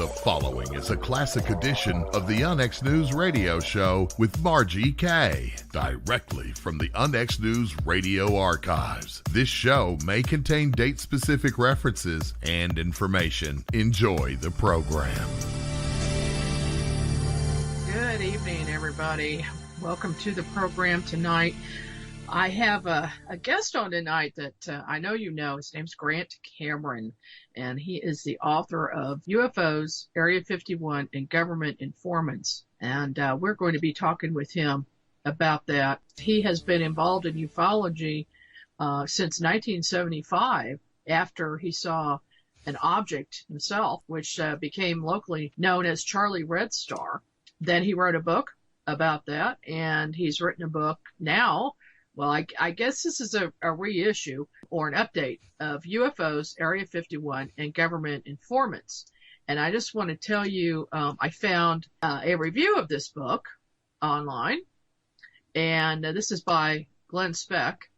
The following is a classic edition of the UnX News radio show with Margie Kay, directly from the UnX News radio archives. This show may contain date-specific references and information. Enjoy the program. Good evening, everybody. Welcome to the program tonight. I have a guest on tonight that I know you know. His name's Grant Cameron, and he is the author of UFOs, Area 51, and Government Informants. And we're going to be talking with him about that. He has been involved in ufology since 1975, after he saw an object himself, which became locally known as Charlie Red Star. Then he wrote a book about that, and he's written a book now. Well, I guess this is a reissue or an update of UFOs, Area 51, and Government Informants. And I just want to tell you, I found a review of this book online, and this is by Glenn Speck.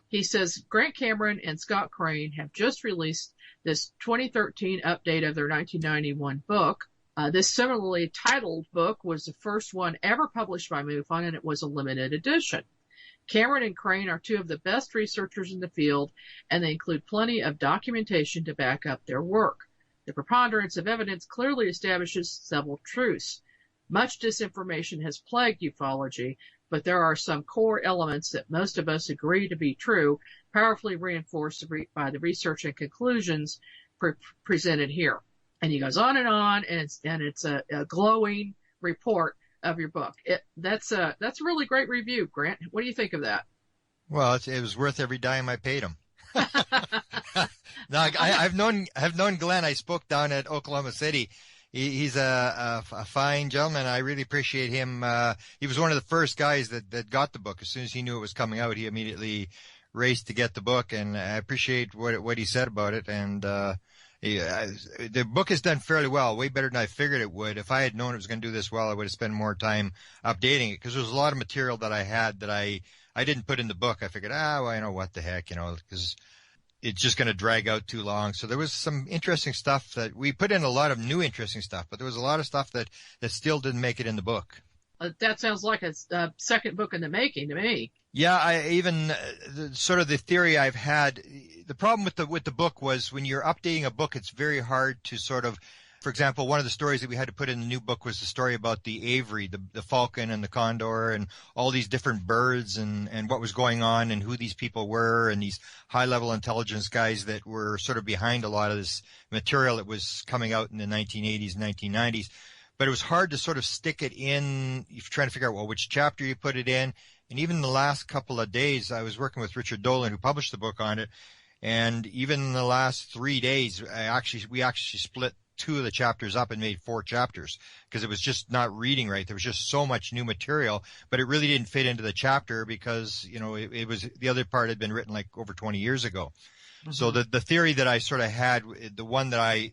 He says, Grant Cameron and Scott Crane have just released this 2013 update of their 1991 book. This similarly titled book was the first one ever published by MUFON, and it was a limited edition. Cameron and Crane are two of the best researchers in the field, and they include plenty of documentation to back up their work. The preponderance of evidence clearly establishes several truths. Much disinformation has plagued ufology, but there are some core elements that most of us agree to be true, powerfully reinforced by the research and conclusions presented here. And he goes on, and it's a glowing report of your book. That's a really great review, Grant. What do you think of that? Well, it was worth every dime I paid him. Now, I've known Glenn. I spoke down at Oklahoma City. He's a fine gentleman. I really appreciate him. He was one of the first guys that got the book. As soon as he knew it was coming out, he immediately raced to get the book, and I appreciate what he said about it. And the book is done fairly well, way better than I figured it would. If I had known it was going to do this well, I would have spent more time updating it, because there was a lot of material that I had that I didn't put in the book. I figured, well, you know, what the heck, because it's just going to drag out too long. So there was some interesting stuff that we put in, a lot of new interesting stuff, but there was a lot of stuff that still didn't make it in the book. That sounds like a second book in the making to me. Yeah, I even sort of the theory I've had. The problem with the book was when you're updating a book, it's very hard to sort of, for example, one of the stories that we had to put in the new book was the story about the Avery, the falcon and the condor and all these different birds and what was going on and who these people were and these high-level intelligence guys that were sort of behind a lot of this material that was coming out in the 1980s and 1990s. But it was hard to sort of stick it in, if you're trying to figure out, well, which chapter you put it in. And even the last couple of days, I was working with Richard Dolan, who published the book on it. And even in the last 3 days, we actually split two of the chapters up and made 4 chapters, because it was just not reading right. There was just so much new material, but it really didn't fit into the chapter because, it was, the other part had been written like over 20 years ago. Mm-hmm. So the theory that I sort of had, the one that I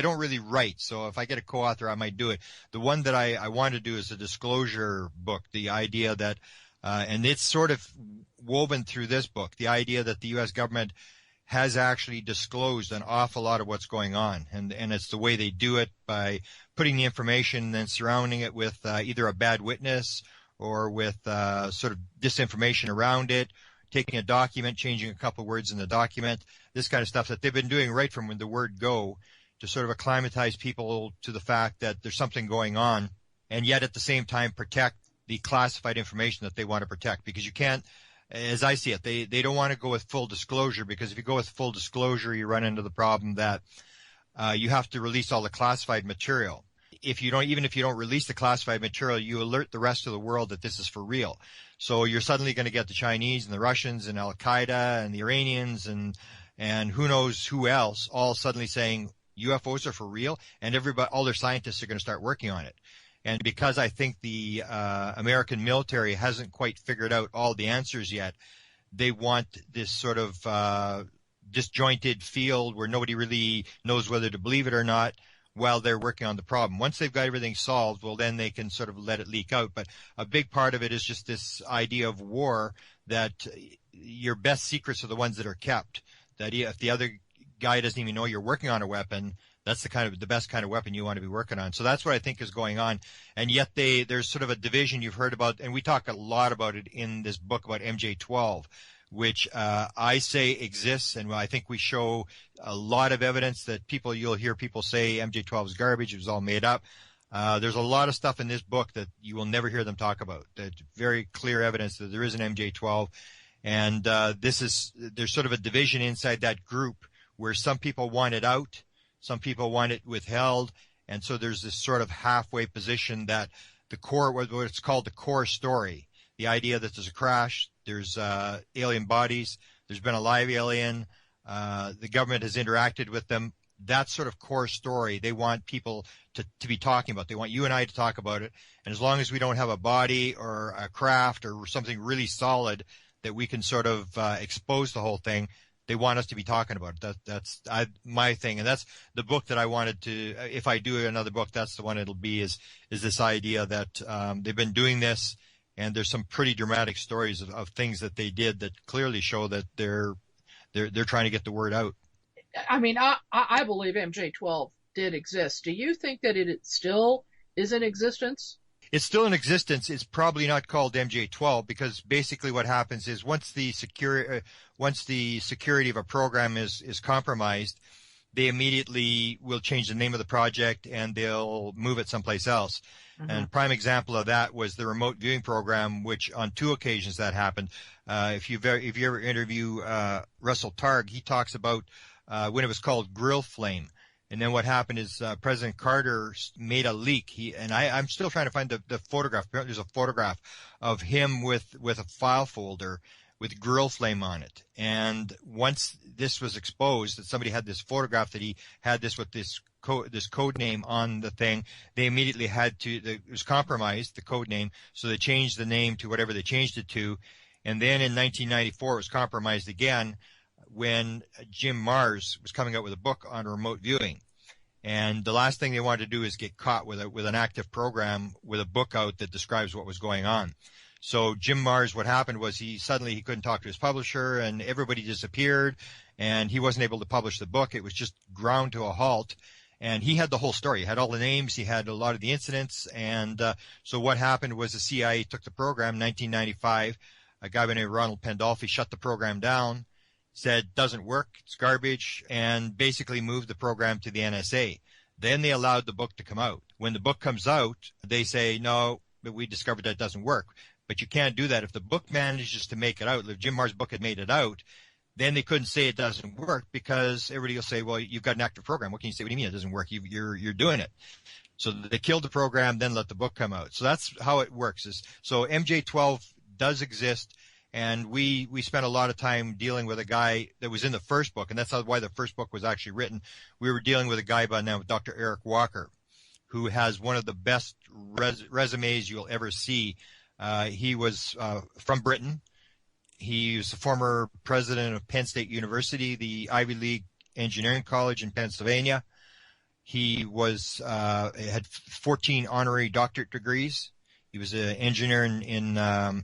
don't really write, so if I get a co-author, I might do it. The one that I want to do is a disclosure book, the idea that, and it's sort of woven through this book, the idea that the U.S. government has actually disclosed an awful lot of what's going on. And it's the way they do it, by putting the information and then surrounding it with either a bad witness or with sort of disinformation around it, taking a document, changing a couple words in the document, this kind of stuff that they've been doing right from the word go, to sort of acclimatize people to the fact that there's something going on, and yet at the same time protect the classified information that they want to protect. Because you can't, as I see it, they don't want to go with full disclosure, because if you go with full disclosure, you run into the problem that you have to release all the classified material. Even if you don't release the classified material, you alert the rest of the world that this is for real. So you're suddenly going to get the Chinese and the Russians and Al Qaeda and the Iranians and who knows who else all suddenly saying UFOs are for real, and all their scientists are going to start working on it. And because I think the American military hasn't quite figured out all the answers yet, they want this sort of disjointed field where nobody really knows whether to believe it or not while they're working on the problem. Once they've got everything solved, well, then they can sort of let it leak out. But a big part of it is just this idea of war, that your best secrets are the ones that are kept, that if the other guy doesn't even know you're working on a weapon, That's the best kind of weapon you want to be working on. So that's what I think is going on. And yet there's sort of a division you've heard about, and we talk a lot about it in this book about MJ-12, which I say exists, and I think we show a lot of evidence that you'll hear people say MJ-12 is garbage, it was all made up. There's a lot of stuff in this book that you will never hear them talk about. That's very clear evidence that there is an MJ-12, and there's sort of a division inside that group where some people want it out, some people want it withheld, and so there's this sort of halfway position that the core, what it's called the core story, the idea that there's a crash, there's alien bodies, there's been a live alien, the government has interacted with them. That sort of core story they want people to be talking about. They want you and I to talk about it. And as long as we don't have a body or a craft or something really solid that we can sort of expose the whole thing, they want us to be talking about it. That's my thing. And that's the book that I wanted to, if I do another book, that's the one it'll be, is this idea that they've been doing this, and there's some pretty dramatic stories of things that they did that clearly show that they're trying to get the word out. I mean, I believe MJ-12 did exist. Do you think that it still is in existence? It's still in existence. It's probably not called MJ-12 because basically what happens is once the security of a program is compromised, they immediately will change the name of the project and they'll move it someplace else. Mm-hmm. And prime example of that was the remote viewing program, which on 2 occasions that happened. If you ever interview Russell Targ, he talks about when it was called Grill Flame. And then what happened is President Carter made a leak. I'm still trying to find the photograph. Apparently there's a photograph of him with a file folder with Grill Flame on it. And once this was exposed, that somebody had this photograph that he had this with this code name on the thing, they immediately it was compromised, the code name, so they changed the name to whatever they changed it to. And then in 1994, it was compromised again when Jim Marrs was coming out with a book on remote viewing. And the last thing they wanted to do is get caught with an active program with a book out that describes what was going on. So Jim Marrs, what happened was he couldn't talk to his publisher and everybody disappeared and he wasn't able to publish the book. It was just ground to a halt. And he had the whole story. He had all the names. He had a lot of the incidents. And so what happened was the CIA took the program in 1995. A guy by the name of Ronald Pandolfi shut the program down, said doesn't work, it's garbage, and basically moved the program to the NSA. Then they allowed the book to come out. When the book comes out, they say, no, but we discovered that doesn't work. But you can't do that. If the book manages to make it out, if Jim Marrs' book had made it out, then they couldn't say it doesn't work because everybody will say, well, you've got an active program. What can you say? What do you mean it doesn't work? You're doing it. So they killed the program, then let the book come out. So that's how it works. So MJ-12 does exist. And we spent a lot of time dealing with a guy that was in the first book, and that's why the first book was actually written. We were dealing with a guy by the name of Dr. Eric Walker, who has one of the best resumes you'll ever see. He was from Britain. He was the former president of Penn State University, the Ivy League Engineering College in Pennsylvania. He had 14 honorary doctorate degrees. He was an engineer in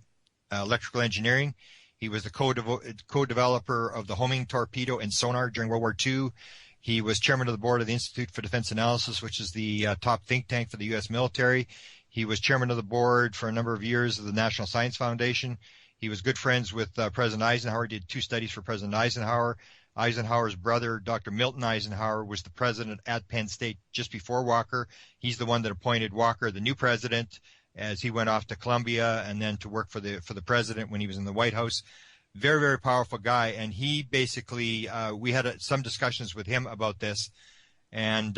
electrical engineering. He was the co-developer of the homing torpedo and sonar during World War II. He was chairman of the board of the Institute for Defense Analysis, which is the top think tank for the U.S. military. He was chairman of the board for a number of years of the National Science Foundation. He was good friends with President Eisenhower, did 2 studies for President Eisenhower. Eisenhower's brother, Dr. Milton Eisenhower, was the president at Penn State just before Walker. He's the one that appointed Walker the new president as he went off to Columbia and then to work for the president when he was in the White House. Very, very powerful guy. And he basically, we had some discussions with him about this, and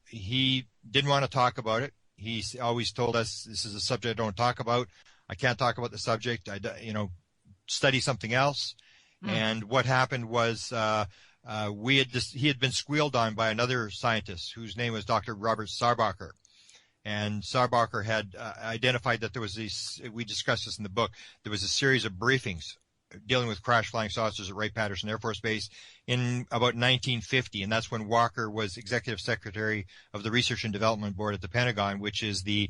he didn't want to talk about it. He always told us, this is a subject I don't talk about. I can't talk about the subject. Study something else. Mm. And what happened was he had been squealed on by another scientist whose name was Dr. Robert Sarbacher. And Sarbacher had identified that there was we discussed this in the book, there was a series of briefings dealing with crash flying saucers at Wright-Patterson Air Force Base in about 1950, and that's when Walker was executive secretary of the Research and Development Board at the Pentagon, which is the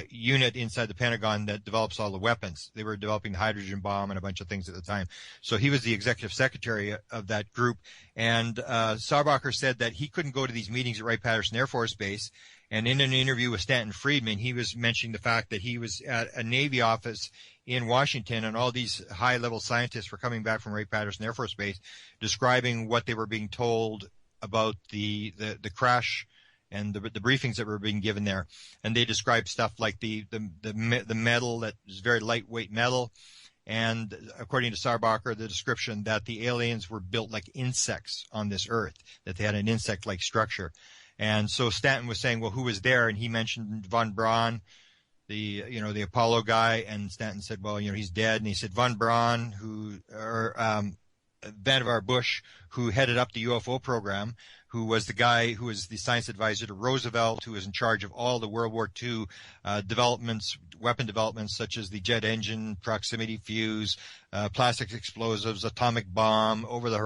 unit inside the Pentagon that develops all the weapons. They were developing the hydrogen bomb and a bunch of things at the time. So he was the executive secretary of that group, and Sarbacher said that he couldn't go to these meetings at Wright-Patterson Air Force Base. And in an interview with Stanton Friedman, he was mentioning the fact that he was at a Navy office in Washington, and all these high-level scientists were coming back from Wright-Patterson Air Force Base, describing what they were being told about the crash and the briefings that were being given there. And they described stuff like the metal that is very lightweight metal, and according to Sarbacher, the description that the aliens were built like insects on this Earth, that they had an insect-like structure. And so Stanton was saying, well, who was there? And he mentioned von Braun, the Apollo guy. And Stanton said, well, he's dead. And he said von Braun, Vannevar Bush, who headed up the UFO program, who was the guy who was the science advisor to Roosevelt, who was in charge of all the World War II developments, weapon developments, such as the jet engine, proximity fuse, plastic explosives, atomic bomb, over the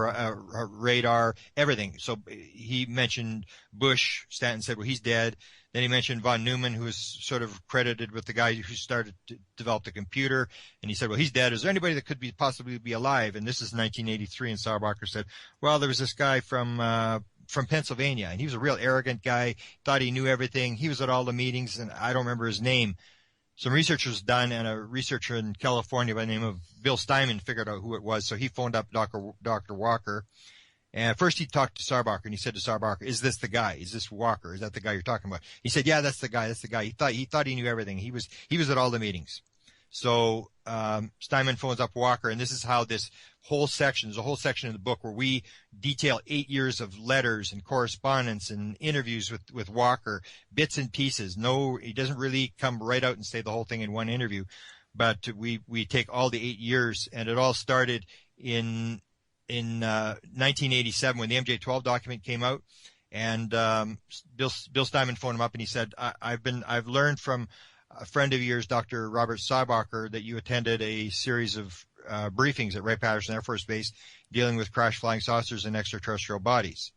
radar, everything. So he mentioned Bush. Stanton said, well, he's dead. Then he mentioned von Neumann, who is sort of credited with the guy who started to develop the computer. And he said, well, he's dead. Is there anybody that could possibly be alive? And this is 1983. And Sarbacher said, well, there was this guy from Pennsylvania, and he was a real arrogant guy, thought he knew everything. He was at all the meetings, and I don't remember his name. Some research was done, and a researcher in California by the name of Bill Steinman figured out who it was. So he phoned up Dr. Walker. And first he talked to Sarbacher, and he said to Sarbacher, is this the guy? Is this Walker? Is that the guy you're talking about? He said, yeah, that's the guy. That's the guy. He thought he knew everything. He was at all the meetings. So Steinman phones up Walker, and this is how this whole section, there's a whole section in the book where we detail 8 years of letters and correspondence and interviews with Walker, bits and pieces. No, he doesn't really come right out and say the whole thing in one interview, but we take all the 8 years, and it all started in 1987 when the MJ-12 document came out. And Bill Steinman phoned him up, and he said, I've learned from a friend of yours, Dr. Robert Sarbacher, that you attended a series of briefings at Wright-Patterson Air Force Base dealing with crash flying saucers and extraterrestrial bodies.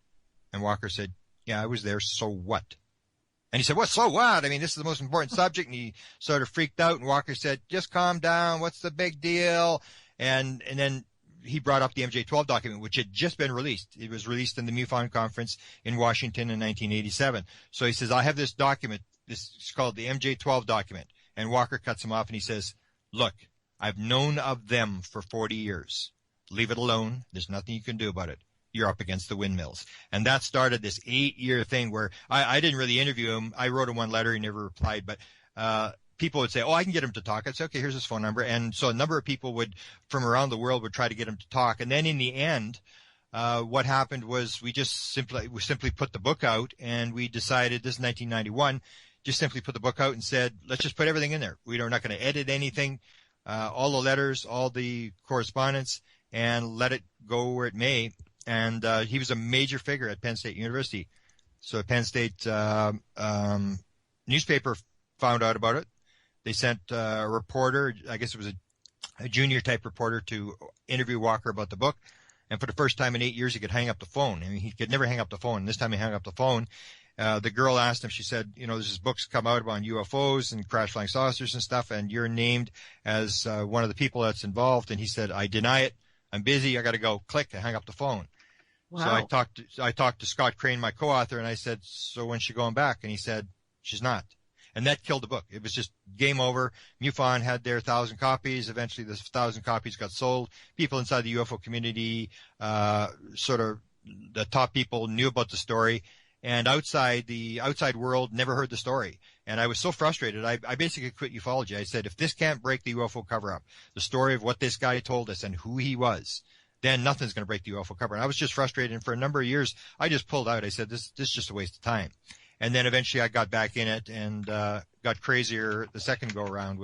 And Walker said, yeah, I was there, so what? And he said, what, so what? I mean, this is the most important subject. And he sort of freaked out, and Walker said, just calm down, what's the big deal? And then he brought up the MJ-12 document, which had just been released. It was released in the MUFON conference in Washington in 1987. So he says, I have this document. This is called the MJ-12 document. And Walker cuts him off, and he says, look, I've known of them for 40 years. Leave it alone. There's nothing you can do about it. You're up against the windmills. And that started this 8-year thing where I didn't really interview him. I wrote him one letter. He never replied. But people would say, oh, I can get him to talk. I'd say, okay, here's his phone number. And so a number of people from around the world would try to get him to talk. And then in the end, what happened was we simply put the book out, and we decided, this is 1991, just simply put the book out and said, let's just put everything in there. We're not going to edit anything, all the letters, all the correspondence, and let it go where it may. And he was a major figure at Penn State University. So Penn State newspaper found out about it. They sent a reporter, I guess it was a junior type reporter, to interview Walker about the book. And for the first time in 8 years, he could hang up the phone. I mean, he could never hang up the phone. This time he hung up the phone. The girl asked him, she said, there's this book's come out on UFOs and crash flying saucers and stuff, and you're named as one of the people that's involved. And he said, I deny it. I'm busy. I got to go. Click, and hang up the phone. Wow. So I talked to Scott Crane, my co-author, and I said, so when's she going back? And he said, she's not. And that killed the book. It was just game over. MUFON had their 1,000 copies. Eventually, the 1,000 copies got sold. People inside the UFO community, sort of the top people, knew about the story. And the outside world never heard the story. And I was so frustrated. I basically quit ufology. I said, if this can't break the UFO cover-up, the story of what this guy told us and who he was, then nothing's going to break the UFO cover. And I was just frustrated. And for a number of years, I just pulled out. I said, this is just a waste of time. And then eventually I got back in it and got crazier the second go around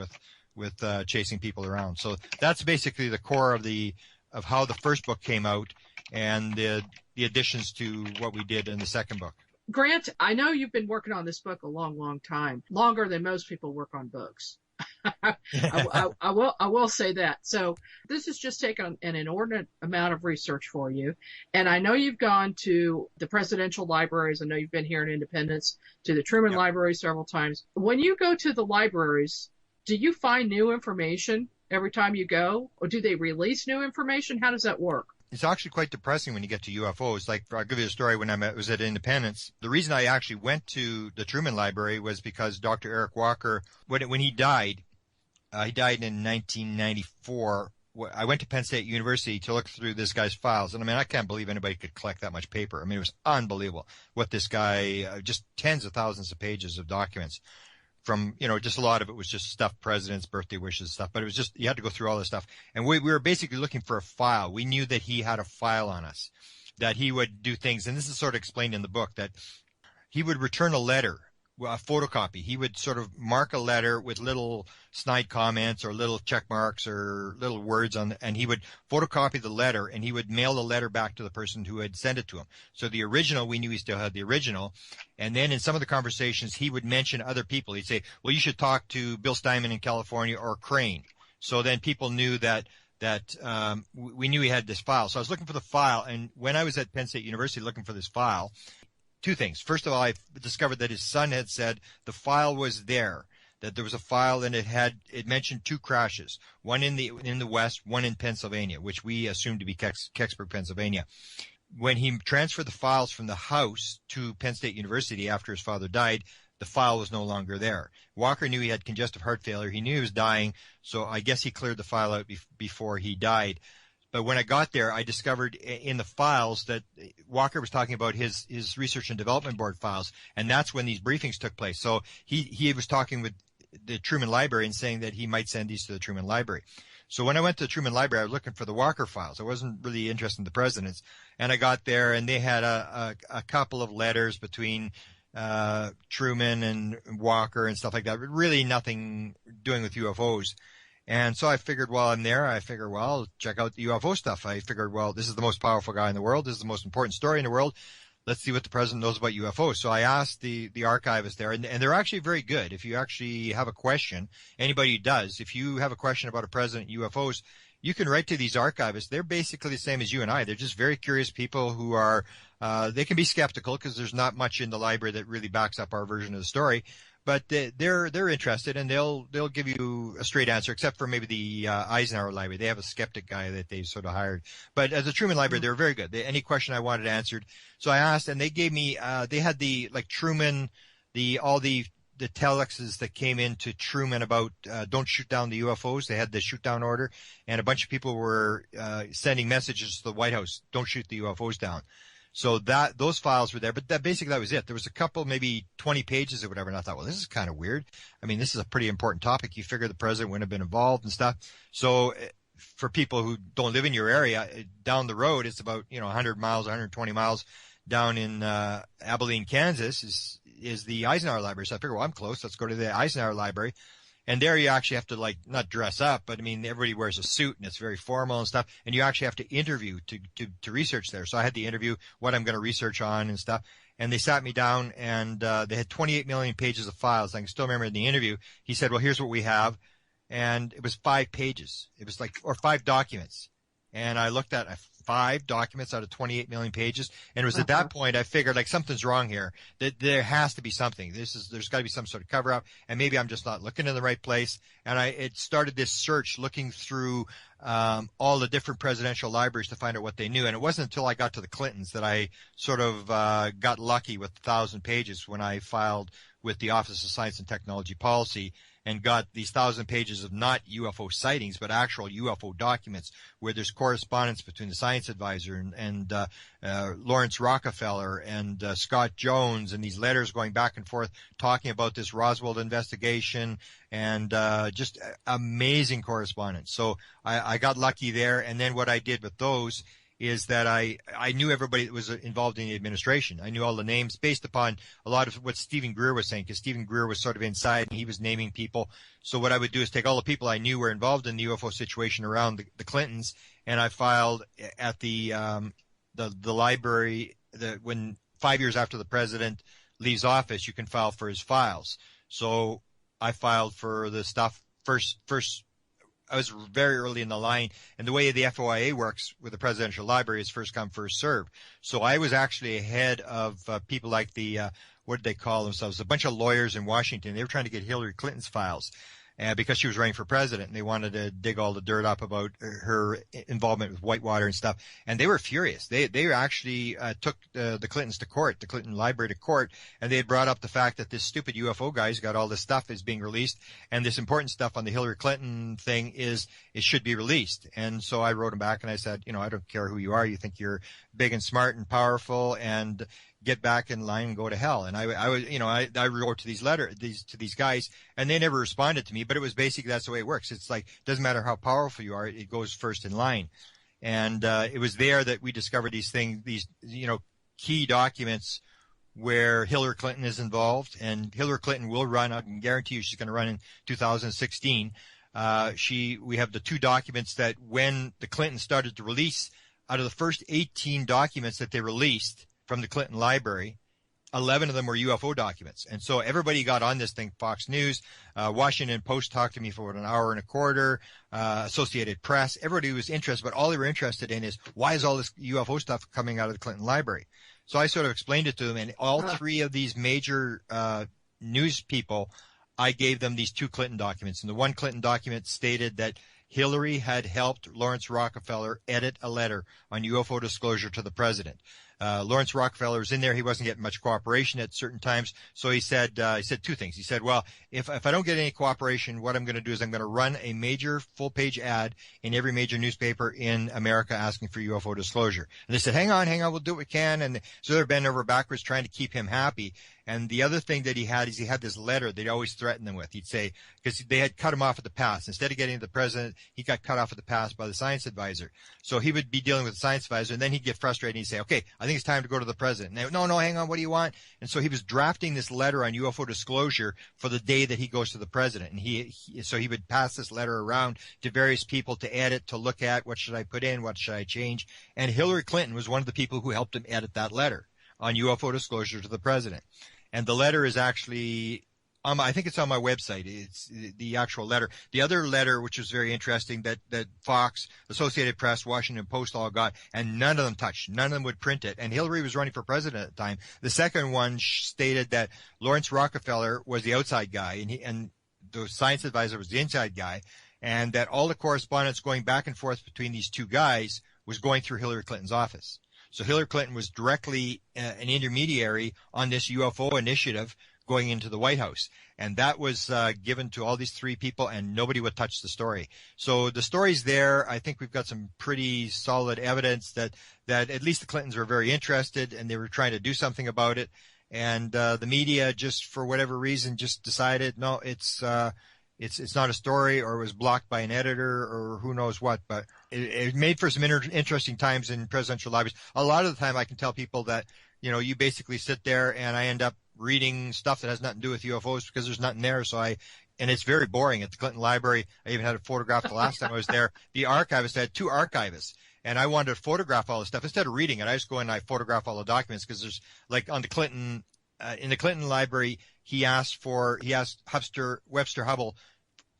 with chasing people around. So that's basically the core of how the first book came out and the additions to what we did in the second book. Grant, I know you've been working on this book a long, long time, longer than most people work on books. I will say that. So this has just taken an inordinate amount of research for you. And I know you've gone to the presidential libraries. I know you've been here in Independence, to the Truman Yep. Library several times. When you go to the libraries, do you find new information every time you go? Or do they release new information? How does that work? It's actually quite depressing when you get to UFOs. Like, I'll give you a story. When I was at Independence, the reason I actually went to the Truman Library was because Dr. Eric Walker, when he died in 1994. I went to Penn State University to look through this guy's files. And I mean, I can't believe anybody could collect that much paper. I mean, it was unbelievable what this guy, just tens of thousands of pages of documents from, just a lot of it was just stuff, presidents, birthday wishes, stuff. But it was just, you had to go through all this stuff. And we were basically looking for a file. We knew that he had a file on us, that he would do things. And this is sort of explained in the book, that he would return a letter, a photocopy. He would sort of mark a letter with little snide comments or little check marks or little words and he would photocopy the letter and he would mail the letter back to the person who had sent it to him. So the original, we knew he still had the original. And then in some of the conversations, he would mention other people. He'd say, well, you should talk to Bill Steinman in California or Crane. So then people knew that we knew he had this file. So I was looking for the file. And when I was at Penn State University looking for this file, two things. First of all, I discovered that his son had said the file was there, that there was a file and it mentioned two crashes, one in the West, one in Pennsylvania, which we assumed to be Kecksburg, Pennsylvania. When he transferred the files from the house to Penn State University after his father died, the file was no longer there. Walker knew he had congestive heart failure. He knew he was dying, so I guess he cleared the file out before he died. But when I got there, I discovered in the files that Walker was talking about his research and development board files, and that's when these briefings took place. So he was talking with the Truman Library and saying that he might send these to the Truman Library. So when I went to the Truman Library, I was looking for the Walker files. I wasn't really interested in the presidents. And I got there, and they had a couple of letters between Truman and Walker and stuff like that, but really nothing doing with UFOs. And so I figured while I'm there, I'll check out the UFO stuff. I figured, well, this is the most powerful guy in the world. This is the most important story in the world. Let's see what the president knows about UFOs. So I asked the archivist there, and they're actually very good. If you actually have a question, anybody who does, if you have a question about a president and UFOs, you can write to these archivists. They're basically the same as you and I. They're just very curious people who are, they can be skeptical because there's not much in the library that really backs up our version of the story. But they're interested, and they'll give you a straight answer, except for maybe the Eisenhower Library. They have a skeptic guy that they've sort of hired. But at the Truman Library, they were very good. Any question I wanted answered. So I asked, and they gave me. They had Truman, all the telexes that came into Truman about don't shoot down the UFOs. They had the shoot down order, and a bunch of people were sending messages to the White House, don't shoot the UFOs down. So those files were there, but basically that was it. There was a couple, maybe 20 pages or whatever, and I thought, well, this is kind of weird. I mean, this is a pretty important topic. You figure the president wouldn't have been involved and stuff. So for people who don't live in your area, down the road, it's about 100 miles, 120 miles down in Abilene, Kansas, is the Eisenhower Library. So I figured, well, I'm close. Let's go to the Eisenhower Library. And there you actually have to not dress up, but I mean, everybody wears a suit and it's very formal and stuff. And you actually have to interview to research there. So I had the interview, what I'm going to research on and stuff. And they sat me down and they had 28 million pages of files. I can still remember in the interview, he said, well, here's what we have. And it was 5 pages. It was or 5 documents. And I looked at 5 documents out of 28 million pages. And it was at that point I figured something's wrong here. That there has to be something. There's got to be some sort of cover up, and maybe I'm just not looking in the right place. And it started this search looking through all the different presidential libraries to find out what they knew. And it wasn't until I got to the Clintons that I sort of got lucky with 1,000 pages when I filed with the Office of Science and Technology Policy and got these 1,000 pages of not UFO sightings, but actual UFO documents where there's correspondence between the science advisor and Lawrence Rockefeller and Scott Jones, and these letters going back and forth talking about this Roswell investigation and just amazing correspondence. So I got lucky there. And then what I did with those is that I knew everybody that was involved in the administration. I knew all the names based upon a lot of what Stephen Greer was saying, because Stephen Greer was sort of inside and he was naming people. So what I would do is take all the people I knew were involved in the UFO situation around the Clintons, and I filed at the library when 5 years after the president leaves office, you can file for his files. So I filed for the stuff I was very early in the line, and the way the FOIA works with the Presidential Library is first come, first serve. So I was actually ahead of people like what did they call themselves? A bunch of lawyers in Washington. They were trying to get Hillary Clinton's files because she was running for president, and they wanted to dig all the dirt up about her involvement with Whitewater and stuff. And they were furious. They actually took the Clintons to court, the Clinton Library to court, and they had brought up the fact that this stupid UFO guy's got all this stuff is being released, and this important stuff on the Hillary Clinton thing it should be released. And so I wrote him back and I said, I don't care who you are. You think you're big and smart and powerful, and get back in line and go to hell. And I wrote to these guys, and they never responded to me, but it was basically, that's the way it works. It's like, it doesn't matter how powerful you are, it goes first in line. And it was there that we discovered these key documents where Hillary Clinton is involved, and Hillary Clinton will run. I can guarantee you she's going to run in 2016. We have the two documents that when the Clintons started to release, out of the first 18 documents that they released from the Clinton Library, 11 of them were UFO documents. And so everybody got on this thing. Fox News, Washington Post talked to me for an hour and a quarter, Associated Press. Everybody was interested, but all they were interested in is, why is all this UFO stuff coming out of the Clinton Library? So I sort of explained it to them, and all three of these major news people, I gave them these two Clinton documents. And the one Clinton document stated that Hillary had helped Lawrence Rockefeller edit a letter on UFO disclosure to the president. Lawrence Rockefeller was in there. He wasn't getting much cooperation at certain times. So he said two things. He said, well, if I don't get any cooperation, what I'm going to do is I'm going to run a major full-page ad in every major newspaper in America asking for UFO disclosure. And they said, hang on, we'll do what we can. And so they're bending over backwards trying to keep him happy. And the other thing that he had is he had this letter they'd always threaten them with. He'd say, because they had cut him off at the pass. Instead of getting to the president, he got cut off at the pass by the science advisor. So he would be dealing with the science advisor, and then he'd get frustrated and he'd say, okay, I think it's time to go to the president. And no, hang on, what do you want? And so he was drafting this letter on UFO disclosure for the day that he goes to the president. And so he would pass this letter around to various people to edit, to look at, what should I put in, what should I change? And Hillary Clinton was one of the people who helped him edit that letter on UFO disclosure to the president. And the letter is actually, I think it's on my website. It's the actual letter. The other letter, which was very interesting, that Fox, Associated Press, Washington Post all got, and none of them touched. None of them would print it. And Hillary was running for president at the time. The second one stated that Lawrence Rockefeller was the outside guy, and the science advisor was the inside guy, and that all the correspondence going back and forth between these two guys was going through Hillary Clinton's office. So Hillary Clinton was directly an intermediary on this UFO initiative going into the White House. And that was given to all these three people, and nobody would touch the story. So the story's there. I think we've got some pretty solid evidence that at least the Clintons were very interested, and they were trying to do something about it. And the media, just for whatever reason, just decided, no, it's not a story, or it was blocked by an editor, or who knows what. But it made for some interesting times in presidential libraries. A lot of the time I can tell people that, you basically sit there and I end up reading stuff that has nothing to do with UFOs because there's nothing there. And it's very boring at the Clinton Library. I even had a photograph the last time I was there. The archivist had two archivists, and I wanted to photograph all the stuff. Instead of reading it, I just go in and I photograph all the documents, because there's, like, on the Clinton, in the Clinton Library, he asked Webster Hubble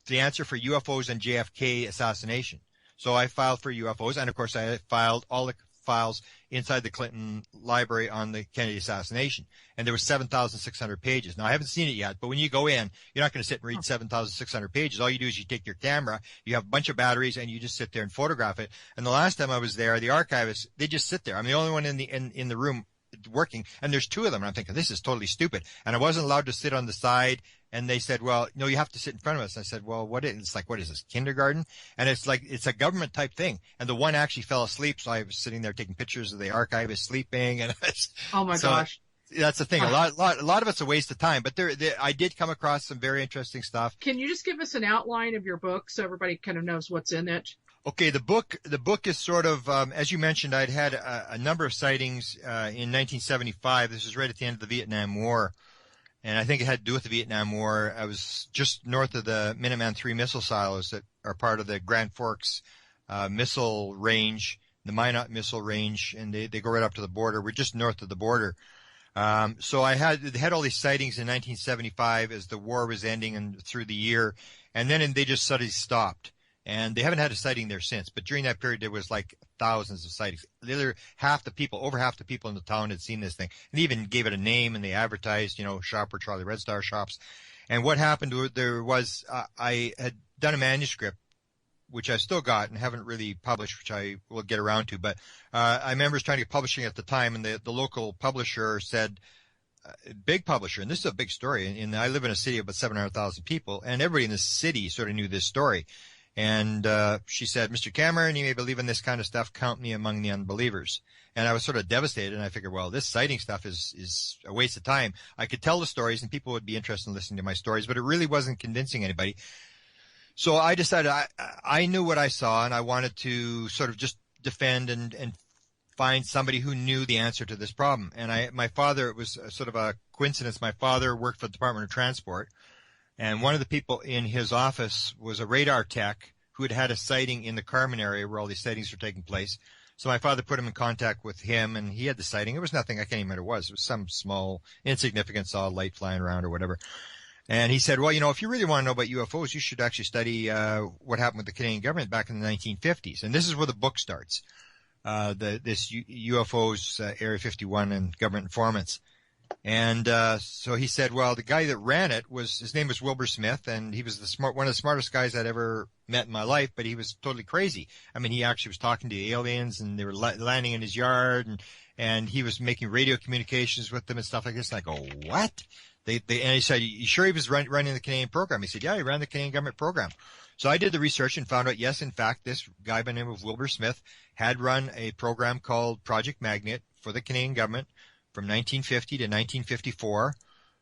the answer for UFOs and JFK assassination. So I filed for UFOs, and of course I filed all the files inside the Clinton Library on the Kennedy assassination. And there was 7,600 pages. Now, I haven't seen it yet, but when you go in, you're not going to sit and read 7,600 pages. All you do is you take your camera, you have a bunch of batteries, and you just sit there and photograph it. And the last time I was there, the archivists, they just sit there. I'm the only one in the room working, and there's two of them, and I'm thinking, this is totally stupid. And I wasn't allowed to sit on the side. And they said, well, no, you have to sit in front of us. I said, well, what is this, kindergarten? And it's like, it's a government type thing. And the one actually fell asleep. So I was sitting there taking pictures of the archivist sleeping. And oh my gosh. That's the thing. A lot of it's a waste of time, but I did come across some very interesting stuff. Can you just give us an outline of your book so everybody kind of knows what's in it? Okay. The book is sort of, as you mentioned, I'd had a number of sightings, in 1975. This was right at the end of the Vietnam War. And I think it had to do with the Vietnam War. I was just north of the Minuteman III missile silos that are part of the Grand Forks missile range, the Minot missile range, and they go right up to the border. We're just north of the border. So I had all these sightings in 1975 as the war was ending and through the year, and then they just suddenly stopped. And they haven't had a sighting there since. But during that period, there was like thousands of sightings. Over half the people in the town had seen this thing. And they even gave it a name, and they advertised, shop where Charlie Red Star shops. And what happened, there was, I had done a manuscript, which I still got and haven't really published, which I will get around to. But I remember trying to get publishing at the time, and the local publisher said, big publisher, and this is a big story. And I live in a city of about 700,000 people, and everybody in the city sort of knew this story. And she said, Mr. Cameron, you may believe in this kind of stuff. Count me among the unbelievers. And I was sort of devastated, and I figured, well, this sighting stuff is a waste of time. I could tell the stories, and people would be interested in listening to my stories, but it really wasn't convincing anybody. So I decided I knew what I saw, and I wanted to sort of just defend and find somebody who knew the answer to this problem. And my father, it was sort of a coincidence. My father worked for the Department of Transport. And one of the people in his office was a radar tech who had had a sighting in the Carmen area where all these sightings were taking place. So my father put him in contact with him, and he had the sighting. It was nothing. I can't even remember what it was. It was some small, insignificant, saw a light flying around or whatever. And he said, well, if you really want to know about UFOs, you should actually study what happened with the Canadian government back in the 1950s. And this is where the book starts, this UFOs, Area 51 and government informants. And so he said, well, the guy that ran it his name was Wilbur Smith, and he was one of the smartest guys I'd ever met in my life, but he was totally crazy. I mean, he actually was talking to the aliens, and they were landing in his yard, and he was making radio communications with them and stuff like this. And I go, what? And he said, you sure he was running the Canadian program? He said, yeah, he ran the Canadian government program. So I did the research and found out, yes, in fact, this guy by the name of Wilbur Smith had run a program called Project Magnet for the Canadian government from 1950 to 1954,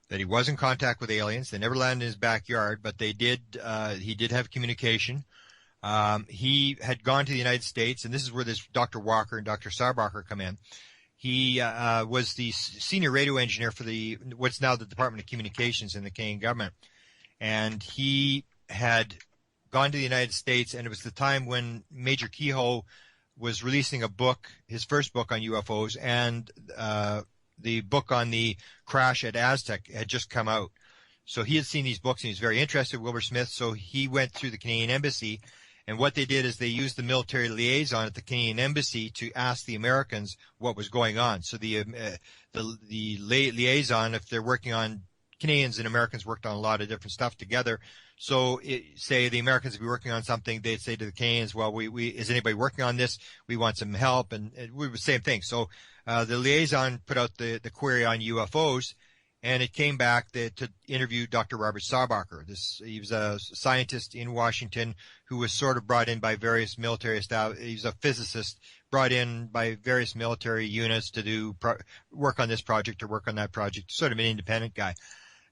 that he was in contact with aliens. They never landed in his backyard, but he did have communication. He had gone to the United States, and this is where this Dr. Walker and Dr. Sarbacher come in. He was the senior radio engineer for what's now the Department of Communications in the Canadian government. And he had gone to the United States, and it was the time when Major Kehoe was releasing a book, his first book on UFOs, and the book on the crash at Aztec had just come out. So he had seen these books, and he was very interested, Wilbur Smith. So he went through the Canadian Embassy, and what they did is they used the military liaison at the Canadian Embassy to ask the Americans what was going on. So the liaison, if they're working on, Canadians and Americans worked on a lot of different stuff together. So say the Americans would be working on something, they'd say to the Canadians, well, is anybody working on this? We want some help. And we were the same thing. So the liaison put out the query on UFOs, and it came back to interview Dr. Robert Sarbacher. He was a scientist in Washington who was sort of brought in by various military staff. He's a physicist brought in by various military units to do work on this project or work on that project, sort of an independent guy.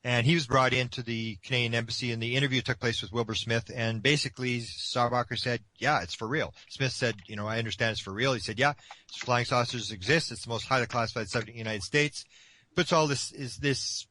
And he was brought into the Canadian Embassy, and the interview took place with Wilbur Smith. And basically, Sarbacher said, yeah, it's for real. Smith said, I understand it's for real. He said, yeah, flying saucers exist. It's the most highly classified subject in the United States. Puts all this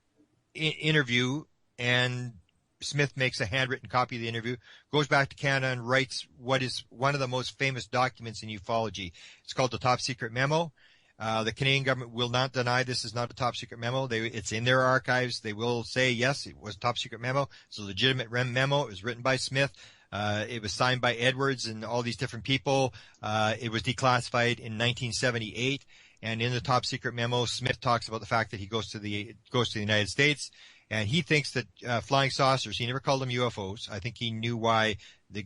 interview, and Smith makes a handwritten copy of the interview, goes back to Canada and writes what is one of the most famous documents in ufology. It's called the Top Secret Memo. The Canadian government will not deny this is not a top secret memo. It's in their archives. They will say, yes, it was a top secret memo. It's a legitimate memo. It was written by Smith. It was signed by Edwards and all these different people. It was declassified in 1978. And in the top secret memo, Smith talks about the fact that he goes to the United States, and he thinks that flying saucers, he never called them UFOs. I think he knew why the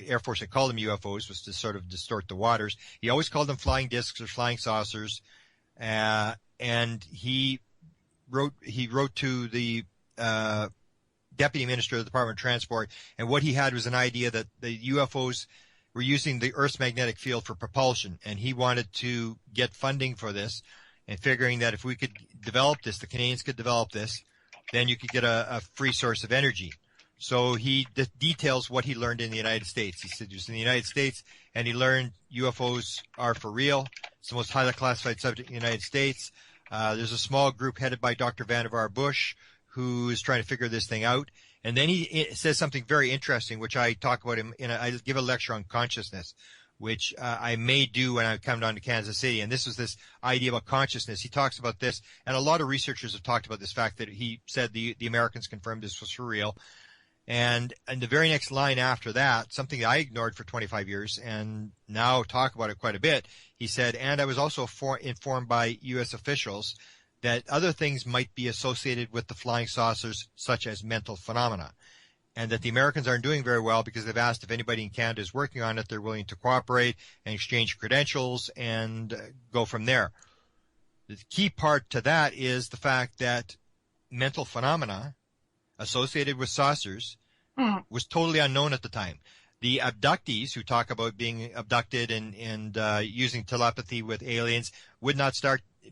Air Force had called them UFOs, was to sort of distort the waters. He always called them flying discs or flying saucers. And he wrote to the deputy minister of the Department of Transport, and what he had was an idea that the UFOs were using the Earth's magnetic field for propulsion, and he wanted to get funding for this, and figuring that if we could develop this, the Canadians could develop this, then you could get a free source of energy. So he details what he learned in the United States. He said he was in the United States, and he learned UFOs are for real. It's the most highly classified subject in the United States. There's a small group headed by Dr. Vannevar Bush who is trying to figure this thing out. And then he says something very interesting, which I talk about I give a lecture on consciousness, which I may do when I come down to Kansas City. And this was this idea about consciousness. He talks about this, and a lot of researchers have talked about this fact that he said the Americans confirmed this was for real. And the very next line after that, something I ignored for 25 years and now talk about it quite a bit, he said, and I was also informed by U.S. officials that other things might be associated with the flying saucers, such as mental phenomena, and that the Americans aren't doing very well because they've asked if anybody in Canada is working on it, they're willing to cooperate and exchange credentials and go from there. The key part to that is the fact that mental phenomena associated with saucers was totally unknown at the time. The abductees who talk about being abducted and using telepathy with aliens would not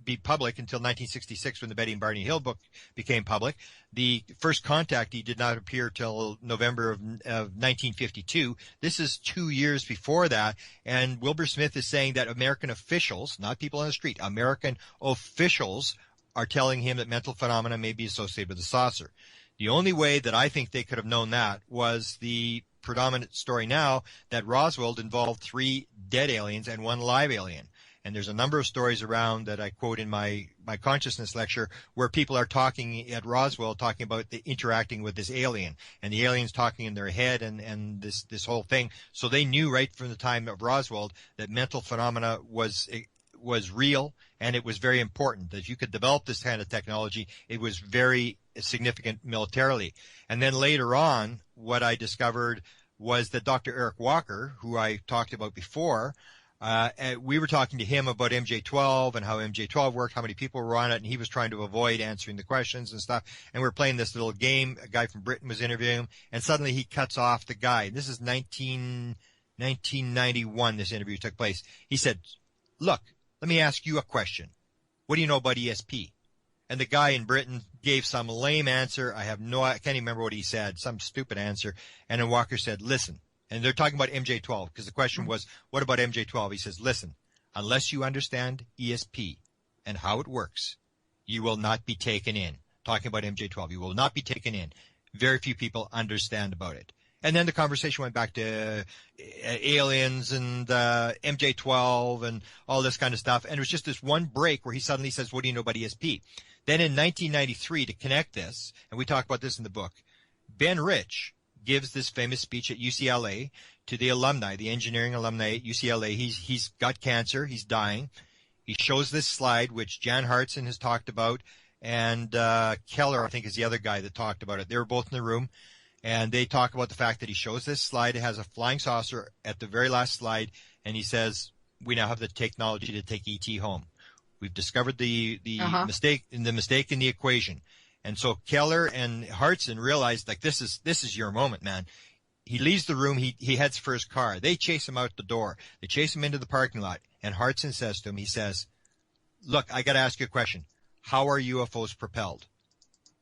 be public until 1966 when the Betty and Barney Hill book became public. The first contactee did not appear till November of 1952. This is 2 years before that, and Wilbur Smith is saying that American officials, not people on the street, American officials are telling him that mental phenomena may be associated with the saucer. The only way that I think they could have known that was the predominant story now that Roswell involved 3 dead aliens and 1 live alien. And there's a number of stories around that I quote in my consciousness lecture where people are talking at Roswell, talking about the interacting with this alien, and the aliens talking in their head and this whole thing. So they knew right from the time of Roswell that mental phenomena was real, and it was very important that if you could develop this kind of technology, it was very significant militarily. And then later on, what I discovered was that Dr. Eric Walker, who I talked about before, we were talking to him about MJ-12 and how MJ-12 worked, how many people were on it, and he was trying to avoid answering the questions and stuff. And we were playing this little game. A guy from Britain was interviewing him, and suddenly he cuts off the guy. This is 1991, this interview took place. He said, "Look, let me ask you a question. What do you know about ESP?" And the guy in Britain gave some lame answer. I can't even remember what he said, some stupid answer. And then Walker said, "Listen," and they're talking about MJ-12 because the question was, what about MJ-12? He says, "Listen, unless you understand ESP and how it works, you will not be taken in." Talking about MJ-12, you will not be taken in. Very few people understand about it. And then the conversation went back to aliens and MJ-12 and all this kind of stuff. And it was just this one break where he suddenly says, "What do you know about ESP?" Then in 1993, to connect this, and we talk about this in the book, Ben Rich gives this famous speech at UCLA to the alumni, the engineering alumni at UCLA. He's got cancer. He's dying. He shows this slide, which Jan Hartson has talked about, and Keller, I think, is the other guy that talked about it. They were both in the room. And they talk about the fact that he shows this slide. It has a flying saucer at the very last slide. And he says, "We now have the technology to take ET home. We've discovered the mistake in the equation." And so Keller and Hartson realized, like, this is your moment, man. He leaves the room. He heads for his car. They chase him out the door. They chase him into the parking lot. And Hartson says to him, he says, "Look, I got to ask you a question. How are UFOs propelled?"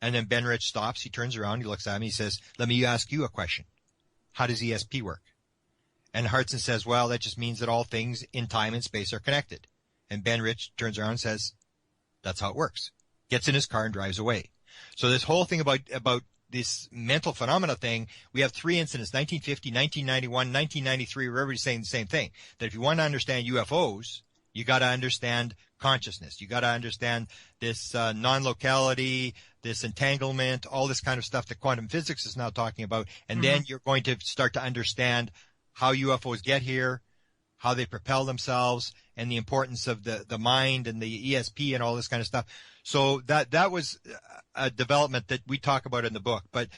And then Ben Rich stops. He turns around. He looks at him. He says, "Let me ask you a question. How does ESP work?" And Hartson says, "Well, that just means that all things in time and space are connected." And Ben Rich turns around and says, "That's how it works." Gets in his car and drives away. So this whole thing about this mental phenomena thing, we have 3 incidents, 1950, 1991, 1993, where everybody's saying the same thing, that if you want to understand UFOs, you got to understand consciousness. You got to understand this non-locality, this entanglement, all this kind of stuff that quantum physics is now talking about. And then you're going to start to understand how UFOs get here, how they propel themselves, and the importance of the mind and the ESP and all this kind of stuff. So that was a development that we talk about in the book. But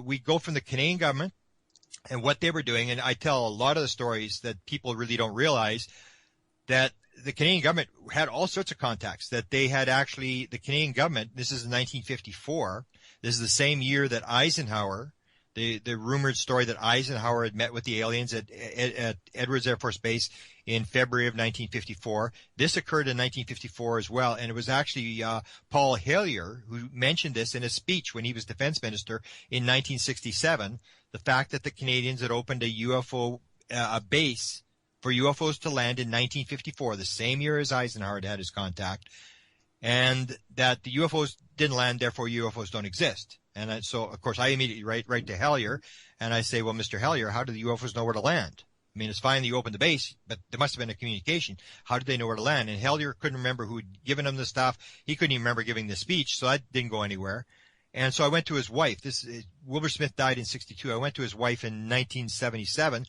we go from the Canadian government and what they were doing, and I tell a lot of the stories that people really don't realize, that the Canadian government had all sorts of contacts, that they had actually, the Canadian government, this is in 1954, this is the same year that Eisenhower, the rumored story that Eisenhower had met with the aliens at Edwards Air Force Base in February of 1954. This occurred in 1954 as well, and it was actually Paul Hellyer who mentioned this in a speech when he was defense minister in 1967, the fact that the Canadians had opened a UFO a base for UFOs to land in 1954, the same year as Eisenhower had his contact, and that the UFOs didn't land, therefore UFOs don't exist. And so, of course, I immediately write to Hellyer, and I say, "Well, Mr. Hellyer, how do the UFOs know where to land? I mean, it's fine that you opened the base, but there must have been a communication. How did they know where to land? And Hellier couldn't remember who had given him the stuff. He couldn't even remember giving the speech, so that didn't go anywhere. And so I went to his wife. Wilbur Smith died in 1962. I went to his wife in 1977.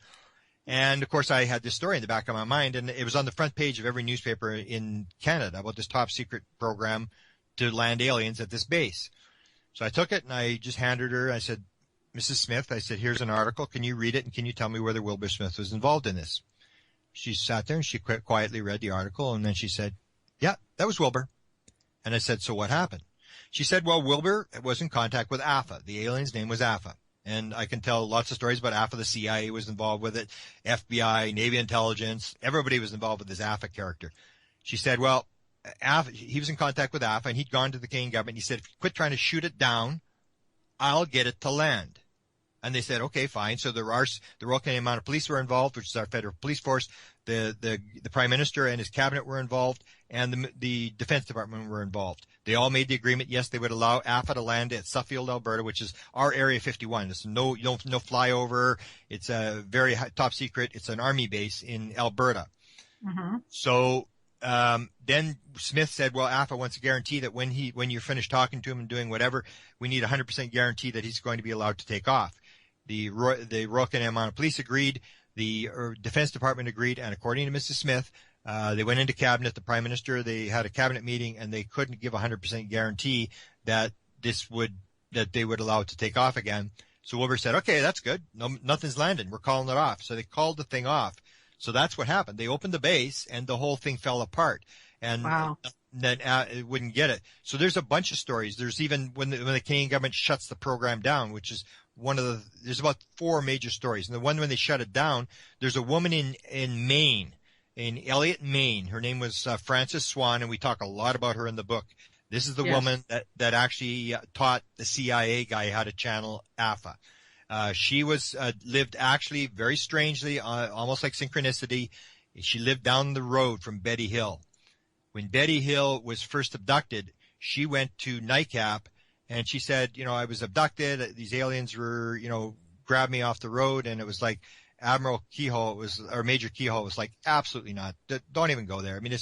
And, of course, I had this story in the back of my mind, and it was on the front page of every newspaper in Canada about this top secret program to land aliens at this base. So I took it, and I just handed her. I said, Mrs. Smith, I said, here's an article. Can you read it, and can you tell me whether Wilbur Smith was involved in this? She sat there, and she quietly read the article, and then she said, yeah, that was Wilbur. And I said, so what happened? She said, well, Wilbur was in contact with AFA. The alien's name was AFA. And I can tell lots of stories about AFA. The CIA was involved with it, FBI, Navy intelligence. Everybody was involved with this AFA character. She said, well, AFA, he was in contact with AFA, and he'd gone to the Canadian government. He said, if you quit trying to shoot it down, I'll get it to land. And they said, okay, fine. So the Royal Canadian Mounted Police were involved, which is our federal police force. The Prime Minister and his cabinet were involved, and the Defense Department were involved. They all made the agreement. Yes, they would allow AFA to land at Suffield, Alberta, which is our Area 51. It's no flyover. It's a very top secret. It's an army base in Alberta. Mm-hmm. So then Smith said, well, AFA wants a guarantee that when you're finished talking to him and doing whatever, we need 100% guarantee that he's going to be allowed to take off. The Royal Canadian Mounted Police agreed. The Defense Department agreed. And according to Mrs. Smith, they went into cabinet, the Prime Minister, they had a cabinet meeting, and they couldn't give 100% guarantee that they would allow it to take off again. So Wilbur said, okay, that's good. No, nothing's landed. We're calling it off. So they called the thing off. So that's what happened. They opened the base, and the whole thing fell apart. And wow. Then it wouldn't get it. So there's a bunch of stories. There's even when the Canadian government shuts the program down, which is there's about 4 major stories. And the one when they shut it down, there's a woman in Maine, in Elliott, Maine. Her name was Frances Swan, and we talk a lot about her in the book. This is the woman that actually taught the CIA guy how to channel AFA. She lived actually very strangely, almost like synchronicity. She lived down the road from Betty Hill. When Betty Hill was first abducted, she went to NICAP, and she said, I was abducted. These aliens were, grabbed me off the road, and it was like Major Keyhole was like, absolutely not. Don't even go there. I mean,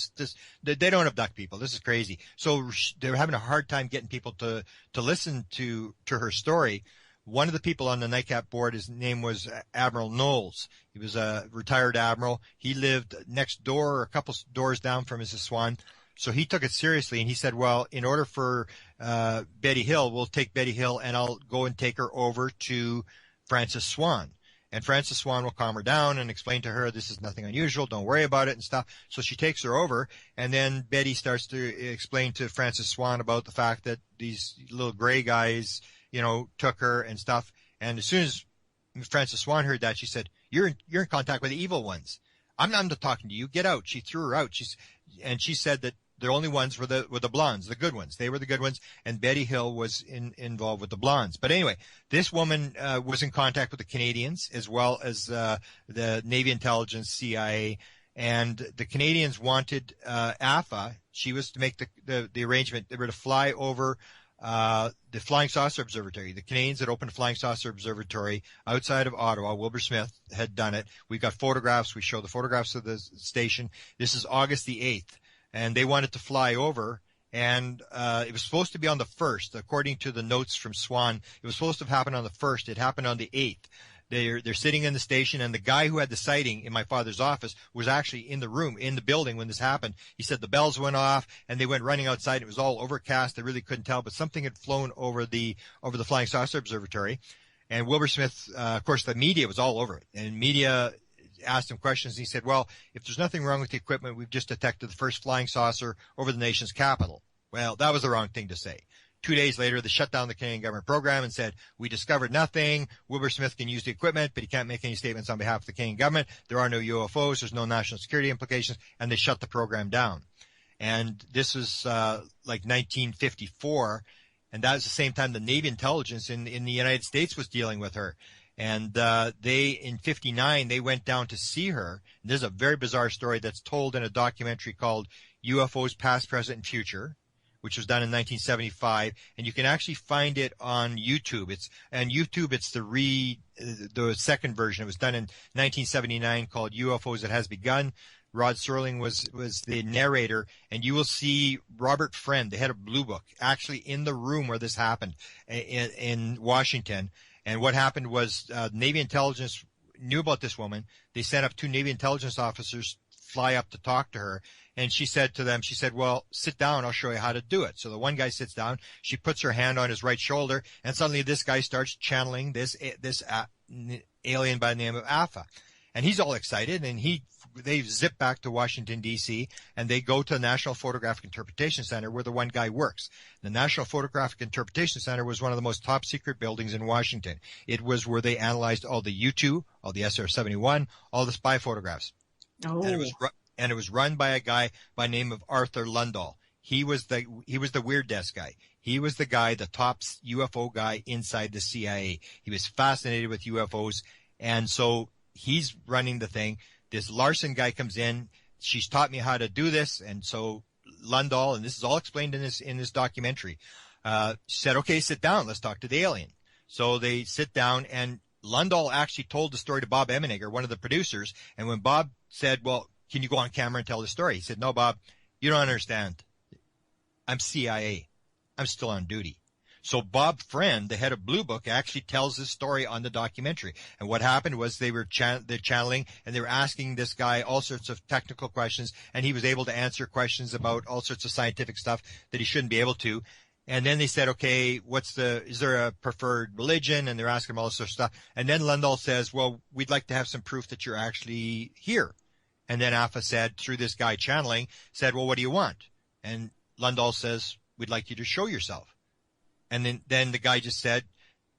they don't abduct people. This is crazy. So they were having a hard time getting people to listen to her story. One of the people on the NICAP board, his name was Admiral Knowles. He was a retired admiral. He lived next door, or a couple doors down from Mrs. Swan. So he took it seriously, and he said, well, in order for Betty Hill, we'll take Betty Hill, and I'll go and take her over to Frances Swan. And Frances Swan will calm her down and explain to her this is nothing unusual, don't worry about it and stuff. So she takes her over, and then Betty starts to explain to Frances Swan about the fact that these little gray guys, took her and stuff. And as soon as Frances Swan heard that, she said, you're in contact with the evil ones. I'm not talking to you. Get out. She threw her out. She said that the only ones were the blondes, the good ones. They were the good ones, and Betty Hill was involved with the blondes. But anyway, this woman was in contact with the Canadians as well as the Navy intelligence, CIA, and the Canadians wanted AFA. She was to make the arrangement. They were to fly over the Flying Saucer Observatory. The Canadians had opened a Flying Saucer Observatory outside of Ottawa. Wilbur Smith had done it. We've got photographs. We show the photographs of the station. This is August the 8th. And they wanted to fly over, and it was supposed to be on the 1st. According to the notes from Swan, it was supposed to have happened on the 1st. It happened on the 8th. They're sitting in the station, and the guy who had the sighting in my father's office was actually in the room, in the building when this happened. He said the bells went off, and they went running outside. It was all overcast. They really couldn't tell, but something had flown over the Flying Saucer Observatory. And Wilbur Smith, of course, the media was all over it, and media asked him questions. And he said, well, if there's nothing wrong with the equipment, we've just detected the first flying saucer over the nation's capital. Well, that was the wrong thing to say. 2 days later, they shut down the Canadian government program and said, we discovered nothing. Wilbur Smith can use the equipment, but he can't make any statements on behalf of the Canadian government. There are no UFOs. There's no national security implications. And they shut the program down. And this was like 1954. And that was the same time the Navy intelligence in the United States was dealing with her. And in 59, they went down to see her. And there's a very bizarre story that's told in a documentary called UFOs Past, Present, and Future, which was done in 1975, and you can actually find it on YouTube. It's the second version. It was done in 1979 called UFOs It Has Begun. Rod Serling was the narrator, and you will see Robert Friend, the head of Blue Book, actually in the room where this happened in Washington. And what happened was Navy intelligence knew about this woman. They sent up 2 Navy intelligence officers fly up to talk to her. And she said to them, well, sit down, I'll show you how to do it. So the one guy sits down, she puts her hand on his right shoulder, and suddenly this guy starts channeling this alien by the name of Alpha. And he's all excited, and they zip back to Washington, D.C., and they go to the National Photographic Interpretation Center where the one guy works. The National Photographic Interpretation Center was one of the most top secret buildings in Washington. It was where they analyzed all the U-2, all the SR-71, all the spy photographs. Oh. And it was run by a guy by the name of Arthur Lundahl. He was the weird desk guy. He was the guy, the top UFO guy inside the CIA. He was fascinated with UFOs, and so he's running the thing. This Larson guy comes in. She's taught me how to do this, and so Lundahl, and this is all explained in this documentary, said, "Okay, sit down. Let's talk to the alien." So they sit down, and Lundahl actually told the story to Bob Emenegger, one of the producers. And when Bob said, "Well, can you go on camera and tell the story?" He said, "No, Bob, you don't understand. I'm CIA. I'm still on duty." So Bob Friend, the head of Blue Book, actually tells this story on the documentary. And what happened was they're channeling, and they were asking this guy all sorts of technical questions, and he was able to answer questions about all sorts of scientific stuff that he shouldn't be able to. And then they said, "Okay, is there a preferred religion?" And they're asking him all sorts of stuff. And then Lundahl says, "Well, we'd like to have some proof that you're actually here." And then Alpha said, through this guy channeling, said, "Well, what do you want?" And Lundahl says, "We'd like you to show yourself." And then the guy just said,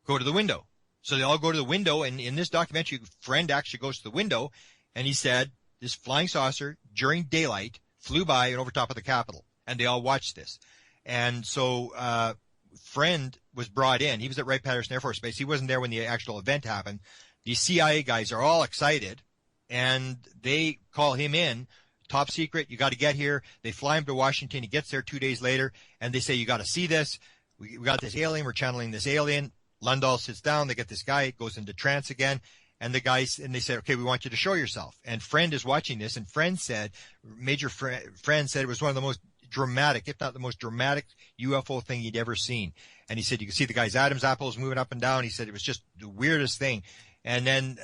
"Go to the window." So they all go to the window, and in this documentary, Friend actually goes to the window, and he said this flying saucer during daylight flew by and over top of the Capitol, and they all watched this. And so Friend was brought in. He was at Wright-Patterson Air Force Base. He wasn't there when the actual event happened. The CIA guys are all excited, and they call him in. Top secret, you got to get here. They fly him to Washington. He gets there 2 days later, and they say, "You got to see this. We got this alien. We're channeling this alien." Lundahl sits down. They get this guy, goes into trance again, and they said, "Okay, we want you to show yourself." And Friend is watching this, and Friend said, Friend said it was one of the most dramatic, if not the most dramatic UFO thing he'd ever seen. And he said you could see the guy's Adam's apples moving up and down. He said it was just the weirdest thing. And then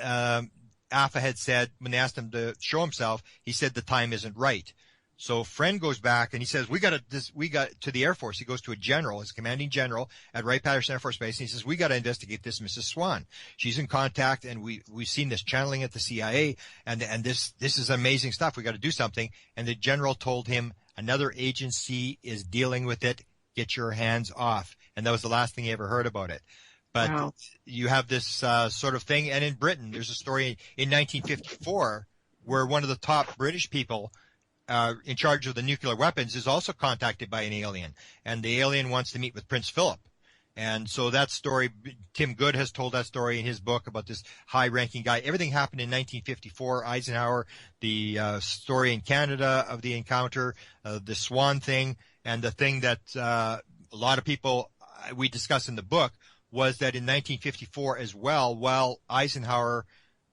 Alpha had said, when they asked him to show himself, he said the time isn't right. So Friend goes back and he says, we got to the Air Force. He goes to a general, his commanding general at Wright-Patterson Air Force Base, and he says, "We got to investigate this Mrs. Swan. She's in contact, and we've seen this channeling at the CIA, and this is amazing stuff. We got to do something." And the general told him, "Another agency is dealing with it. Get your hands off." And that was the last thing he ever heard about it. But wow. You have this sort of thing. And in Britain, there's a story in 1954 where one of the top British people in charge of the nuclear weapons is also contacted by an alien. And the alien wants to meet with Prince Philip. And so that story, Tim Good has told that story in his book about this high-ranking guy. Everything happened in 1954. Eisenhower, the story in Canada of the encounter, the Swan thing, and the thing that a lot of people we discuss in the book was that in 1954 as well, while Eisenhower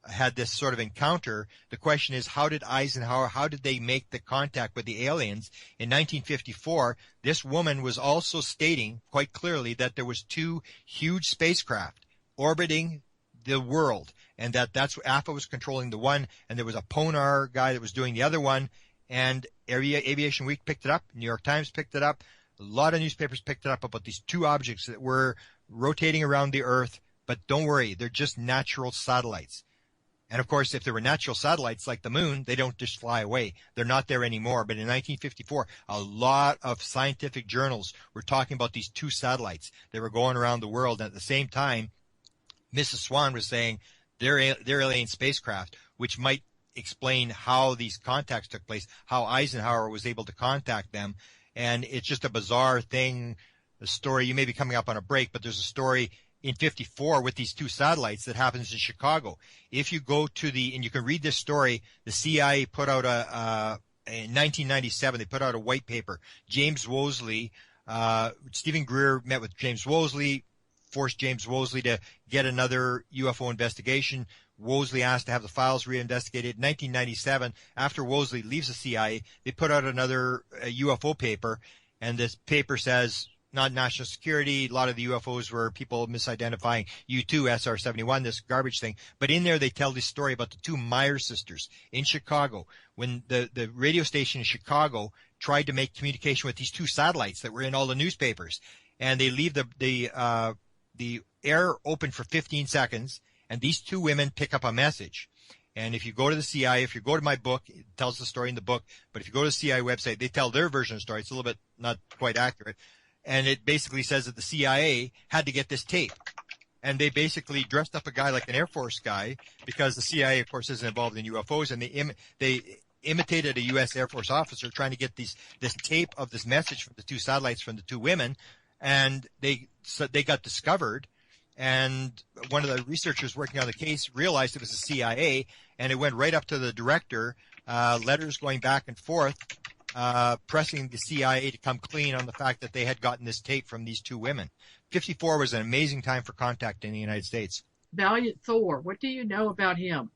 had this sort of encounter, the question is, how did they make the contact with the aliens? In 1954, this woman was also stating quite clearly that there was 2 huge spacecraft orbiting the world, and that's Alpha was controlling the one, and there was a Ponar guy that was doing the other one, and Aviation Week picked it up, New York Times picked it up, a lot of newspapers picked it up about these 2 objects that were rotating around the Earth, but don't worry, they're just natural satellites. And of course, if there were natural satellites like the moon, they don't just fly away. They're not there anymore. But in 1954, a lot of scientific journals were talking about these 2 satellites. They were going around the world. And at the same time, Mrs. Swan was saying they're alien spacecraft, which might explain how these contacts took place, how Eisenhower was able to contact them. And it's just a bizarre thing, a story. You may be coming up on a break, but there's a story in 54 with these 2 satellites that happens in Chicago. If you go to and you can read this story, the CIA put out in 1997, they put out a white paper. James Wosley Stephen Greer met with James Woolsey, forced James Woolsey to get another UFO investigation. Woolsey asked to have the files reinvestigated. In 1997, after Woolsey leaves the CIA, they put out another UFO paper, and this paper says, not national security, a lot of the UFOs were people misidentifying U-2, SR-71, this garbage thing. But in there, they tell this story about the two Meyer sisters in Chicago, when the radio station in Chicago tried to make communication with these two satellites that were in all the newspapers. And they leave the air open for 15 seconds, and these two women pick up a message. And if you go to the CIA, if you go to my book, it tells the story in the book, but if you go to the CIA website, they tell their version of the story. It's a little bit not quite accurate. And it basically says that the CIA had to get this tape. And they basically dressed up a guy like an Air Force guy, because the CIA, of course, isn't involved in UFOs, and they imitated a U.S. Air Force officer trying to get this tape of this message from the two satellites from the two women, and they got discovered. And one of the researchers working on the case realized it was the CIA, and it went right up to the director, letters going back and forth, pressing the CIA to come clean on the fact that they had gotten this tape from these two women. 54 was an amazing time for contact in the United States. Valiant Thor, what do you know about him?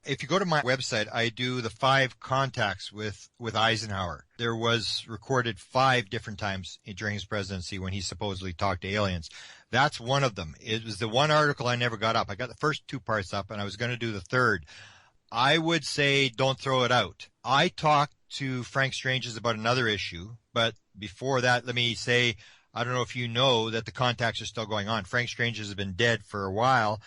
If you go to my website, I do the 5 contacts with Eisenhower. There was recorded 5 different times during his presidency when he supposedly talked to aliens. That's one of them. It was the one article I never got up. I got the first 2 parts up, and I was going to do the third. I would say don't throw it out. I talked to Frank Stranges about another issue, but before that, let me say, I don't know if you know that the contacts are still going on. Frank Stranges has been dead for a while.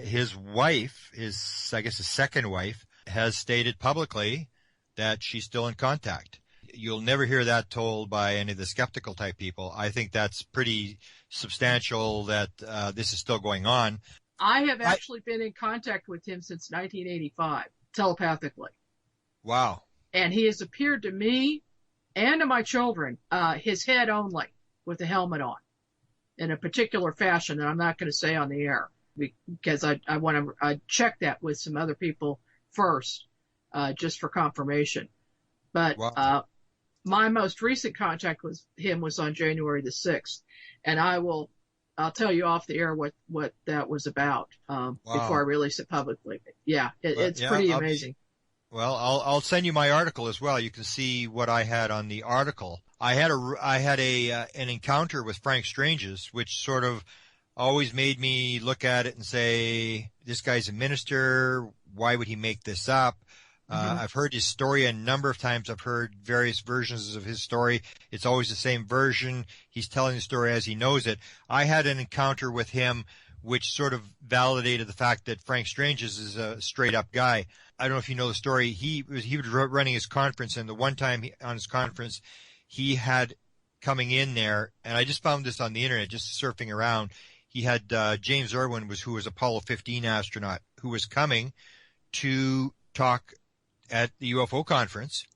His wife, his second wife, has stated publicly that she's still in contact. You'll never hear that told by any of the skeptical type people. I think that's pretty substantial that this is still going on. I have actually been in contact with him since 1985, telepathically. Wow. And he has appeared to me and to my children, his head only, with the helmet on, in a particular fashion that I'm not going to say on the air, because I want to check that with some other people first, just for confirmation. But wow. My most recent contact with him was on January the 6th, and I'll tell you off the air what that was about before I release it publicly. Yeah, it's pretty amazing. I'll send you my article as well. You can see what I had on the article. I had an encounter with Frank Stranges, which sort of always made me look at it and say, this guy's a minister. Why would he make this up? I've heard his story a number of times. I've heard various versions of his story. It's always the same version. He's telling the story as he knows it. I had an encounter with him which sort of validated the fact that Frank Stranges is a straight-up guy. I don't know if you know the story. He was running his conference, and the one time on his conference, he had coming in there, and I just found this on the internet, just surfing around. He had James Irwin, who was Apollo 15 astronaut, who was coming to talk at the UFO conference,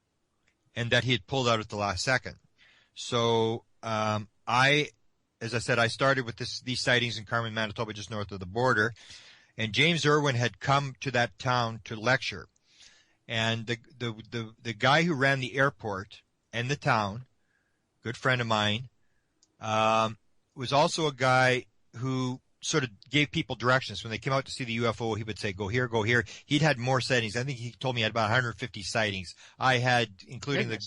and that he had pulled out at the last second. So as I said, I started with these sightings in Carmen, Manitoba, just north of the border, and James Irwin had come to that town to lecture. And the guy who ran the airport and the town, good friend of mine, was also a guy who sort of gave people directions. When they came out to see the UFO, he would say, go here, go here. He'd had more sightings. I think he told me he had about 150 sightings. I had, including the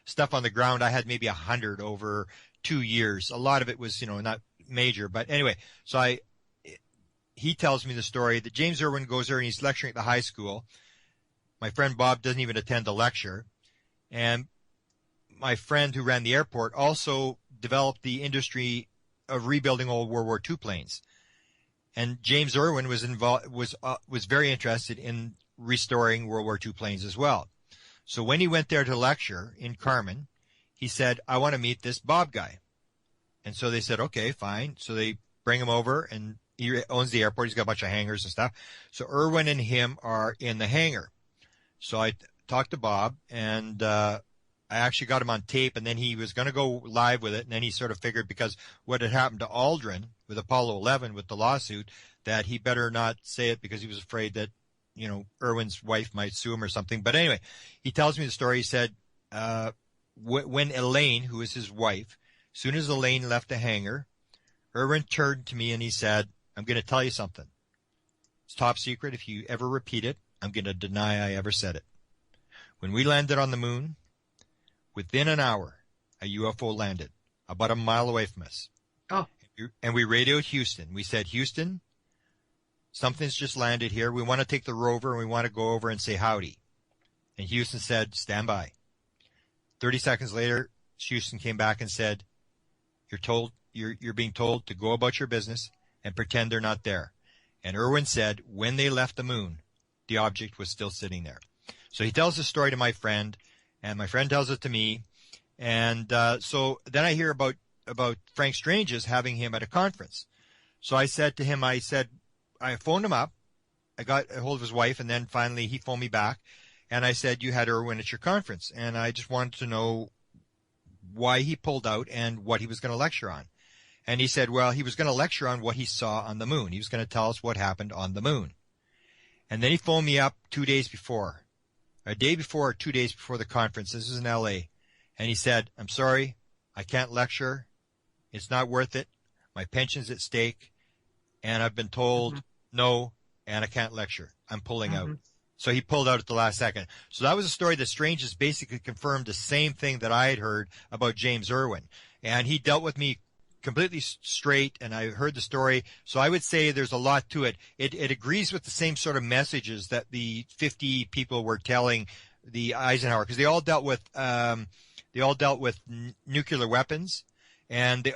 stuff on the ground, I had maybe 100 over 2 years. A lot of it was, not major. But anyway, so he tells me the story that James Irwin goes there and he's lecturing at the high school. My friend Bob doesn't even attend the lecture. And my friend who ran the airport also developed the industry of rebuilding old World War II planes. And James Irwin was very interested in restoring World War II planes as well. So when he went there to lecture in Carmen, he said, I want to meet this Bob guy. And so they said, okay, fine. So they bring him over, and he owns the airport. He's got a bunch of hangars and stuff. So Irwin and him are in the hangar. So I talked to Bob, and I actually got him on tape, and then he was going to go live with it. And then he sort of figured, because what had happened to Aldrin with Apollo 11 with the lawsuit, that he better not say it because he was afraid that, Irwin's wife might sue him or something. But anyway, he tells me the story. He said, when Elaine, who is his wife, As soon as Elaine left the hangar, Irwin turned to me and he said, I'm going to tell you something. It's top secret. If you ever repeat it, I'm going to deny I ever said it. When we landed on the moon, within an hour, a UFO landed about a mile away from us. Oh. And we radioed Houston. We said, Houston, something's just landed here. We want to take the rover and we want to go over and say howdy. And Houston said, stand by. 30 seconds later, Houston came back and said, you're being told to go about your business and pretend they're not there. And Irwin said, when they left the moon, the object was still sitting there. So he tells the story to my friend, and my friend tells it to me. And so then I hear about Frank Strange's having him at a conference. So I said to him, I phoned him up. I got a hold of his wife, and then finally he phoned me back. And I said, you had Irwin at your conference. And I just wanted to know why he pulled out and what he was going to lecture on. And he said, well, he was going to lecture on what he saw on the moon. He was going to tell us what happened on the moon. And then he phoned me up 2 days before, a day before or 2 days before the conference. This is in L.A. And he said, I'm sorry, I can't lecture. It's not worth it. My pension's at stake. And I've been told no, and I can't lecture. I'm pulling out. So he pulled out at the last second. So that was a story that Strange has basically confirmed the same thing that I had heard about James Irwin. And he dealt with me completely straight, and I heard the story. So I would say there's a lot to it. It agrees with the same sort of messages that the 50 people were telling the Eisenhower, because they all dealt with nuclear weapons, and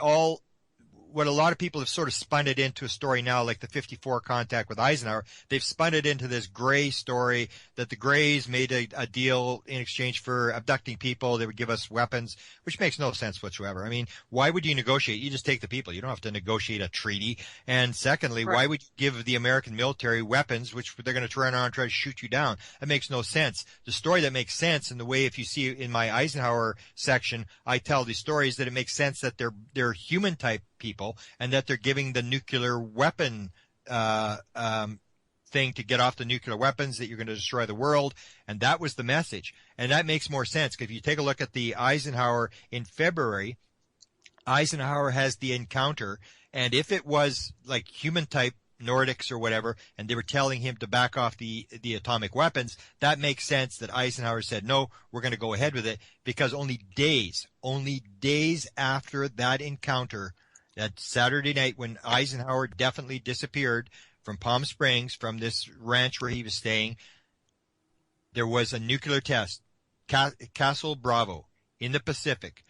what a lot of people have sort of spun it into a story now, like the 54 contact with Eisenhower. They've spun it into this gray story that the Greys made a deal in exchange for abducting people. They would give us weapons, which makes no sense whatsoever. I mean, why would you negotiate? You just take the people. You don't have to negotiate a treaty. And secondly, why would you give the American military weapons, which they're going to turn around and try to shoot you down? That makes no sense. The story that makes sense, in the way, if you see in my Eisenhower section, I tell these stories that it makes sense that they're human type people, and that they're giving the nuclear weapon thing to get off the nuclear weapons, that you're going to destroy the world. And that was the message. And that makes more sense, because if you take a look at the Eisenhower in February, Eisenhower has the encounter, and if it was like human type Nordics or whatever, and they were telling him to back off the atomic weapons, that makes sense that Eisenhower said, no, we're going to go ahead with it, because only days after that encounter, that Saturday night when Eisenhower definitely disappeared from Palm Springs, from this ranch where he was staying, there was a nuclear test, Castle Bravo, in the Pacific.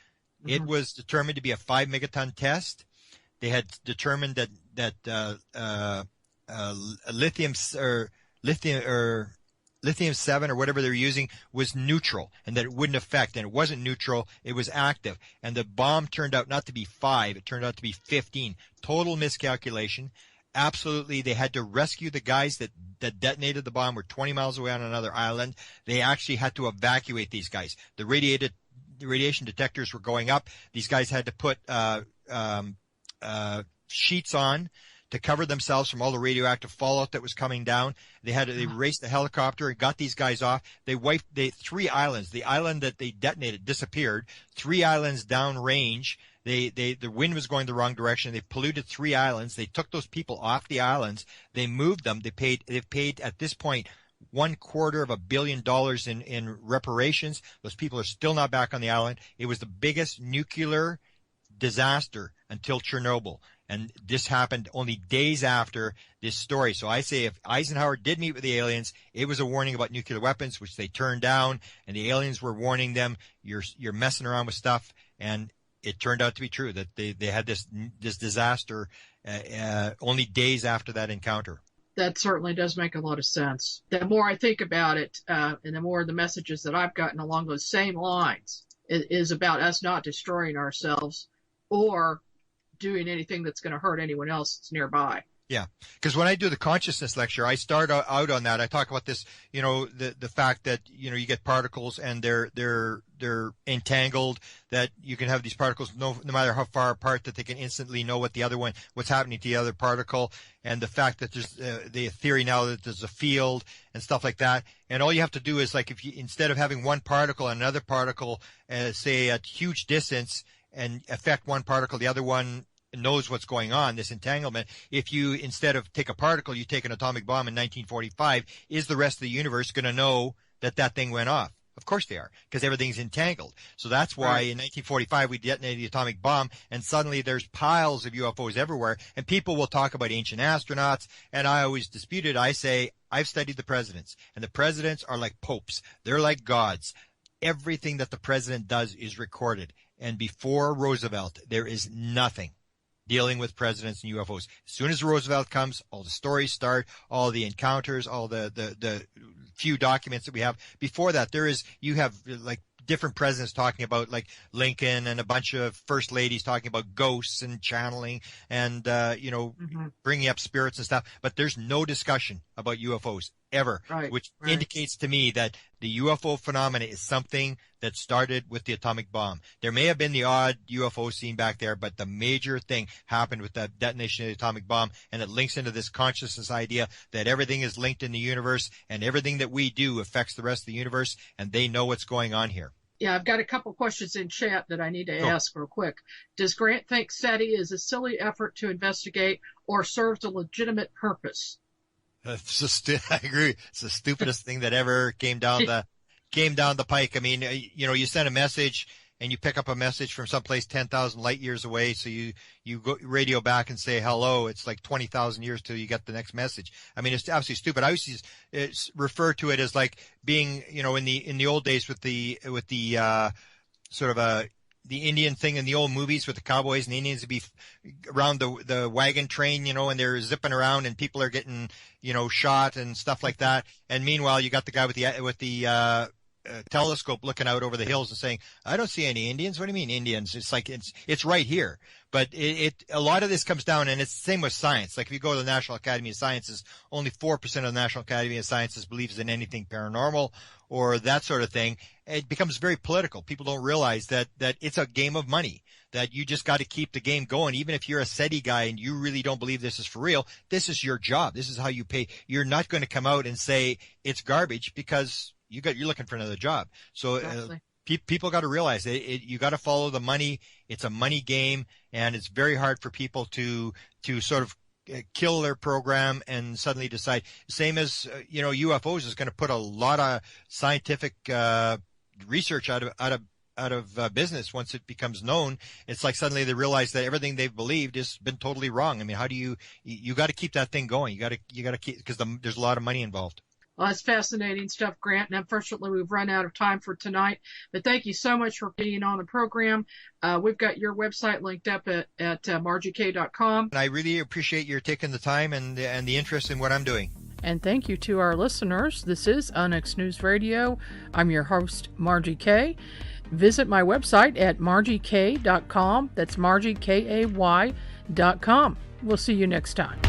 It was determined to be a 5 megaton test. They had determined that lithium-7 or whatever they're using was neutral, and that it wouldn't affect, and it wasn't neutral, it was active. And the bomb turned out not to be 5, it turned out to be 15. Total miscalculation. Absolutely, they had to rescue the guys that detonated the bomb, were 20 miles away on another island. They actually had to evacuate these guys. The radiation detectors were going up. These guys had to put sheets on to cover themselves from all the radioactive fallout that was coming down. They raced the helicopter and got these guys off. They wiped 3 islands. The island that they detonated disappeared. 3 islands downrange. The wind was going the wrong direction. They polluted 3 islands. They took those people off the islands. They moved them. They've paid at this point $250 million in reparations. Those people are still not back on the island. It was the biggest nuclear disaster until Chernobyl. And this happened only days after this story. So I say, if Eisenhower did meet with the aliens, it was a warning about nuclear weapons, which they turned down, and the aliens were warning them, you're messing around with stuff. And it turned out to be true, that they had this disaster only days after that encounter. That certainly does make a lot of sense. The more I think about it, and the more the messages that I've gotten along those same lines, is about us not destroying ourselves or doing anything that's going to hurt anyone else that's nearby. Yeah, because when I do the consciousness lecture, I start out on that. I talk about this, the fact that, you get particles and they're entangled, that you can have these particles no matter how far apart, that they can instantly know what's happening to the other particle, and the fact that there's the theory now that there's a field and stuff like that. And all you have to do is, like, if you, instead of having one particle and another particle, say at huge distance, and affect one particle, the other one knows what's going on, this entanglement. If you, instead of take a particle, you take an atomic bomb in 1945, is the rest of the universe going to know that that thing went off? Of course they are, because everything's entangled. So that's why in 1945 we detonated the atomic bomb, and suddenly there's piles of UFOs everywhere, and people will talk about ancient astronauts, and I always dispute it. I say, I've studied the presidents, and the presidents are like popes. They're like gods. Everything that the president does is recorded. And before Roosevelt, there is nothing dealing with presidents and UFOs. As soon as Roosevelt comes, all the stories start, all the encounters, all the few documents that we have. Before that, you have like different presidents talking about, like Lincoln, and a bunch of first ladies talking about ghosts and channeling and, bringing up spirits and stuff. But there's no discussion about UFOs ever, which indicates to me that the UFO phenomena is something that started with the atomic bomb. There may have been the odd UFO seen back there, but the major thing happened with the detonation of the atomic bomb, and it links into this consciousness idea that everything is linked in the universe, and everything that we do affects the rest of the universe, and they know what's going on here. Yeah, I've got a couple questions in chat that I need to ask real quick. Does Grant think SETI is a silly effort to investigate or serves a legitimate purpose? I agree. It's the stupidest thing that ever came down the pike. I mean, you send a message and you pick up a message from someplace 10,000 light years away. So you go radio back and say hello. It's like 20,000 years till you get the next message. I mean, it's absolutely stupid. I used to refer to it as like being, in the old days with the sort of the Indian thing in the old movies with the cowboys and the Indians would be around the wagon train, and they're zipping around and people are getting, shot and stuff like that. And meanwhile, you got the guy with the telescope looking out over the hills and saying, I don't see any Indians. What do you mean Indians? It's like, it's right here. But a lot of this comes down, and it's the same with science. Like if you go to the National Academy of Sciences, only 4% of the National Academy of Sciences believes in anything paranormal or that sort of thing. It becomes very political. People don't realize that it's a game of money, that you just got to keep the game going. Even if you're a SETI guy and you really don't believe this is for real, this is your job. This is how you pay. You're not going to come out and say it's garbage because you're looking for another job. So people got to realize you got to follow the money. It's a money game, and it's very hard for people to sort of kill their program and suddenly decide. Same as UFOs is going to put a lot of scientific research out of business once it becomes known. It's like suddenly they realize that everything they've believed has been totally wrong. I mean, how do you got to keep that thing going? You got to keep, because there's a lot of money involved. Well, that's fascinating stuff, Grant. And unfortunately, we've run out of time for tonight. But thank you so much for being on the program. We've got your website linked up at margiek.com. And I really appreciate your taking the time and the interest in what I'm doing. And thank you to our listeners. This is UnX News Radio. I'm your host, Margie K. Visit my website at margiek.com. That's margiekay.com. We'll see you next time.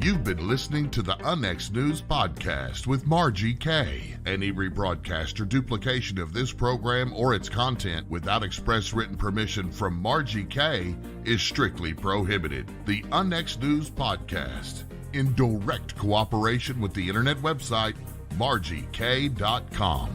You've been listening to the UnX News Podcast with Margie K. Any rebroadcast or duplication of this program or its content without express written permission from Margie K is strictly prohibited. The UnX News Podcast, in direct cooperation with the internet website margiek.com.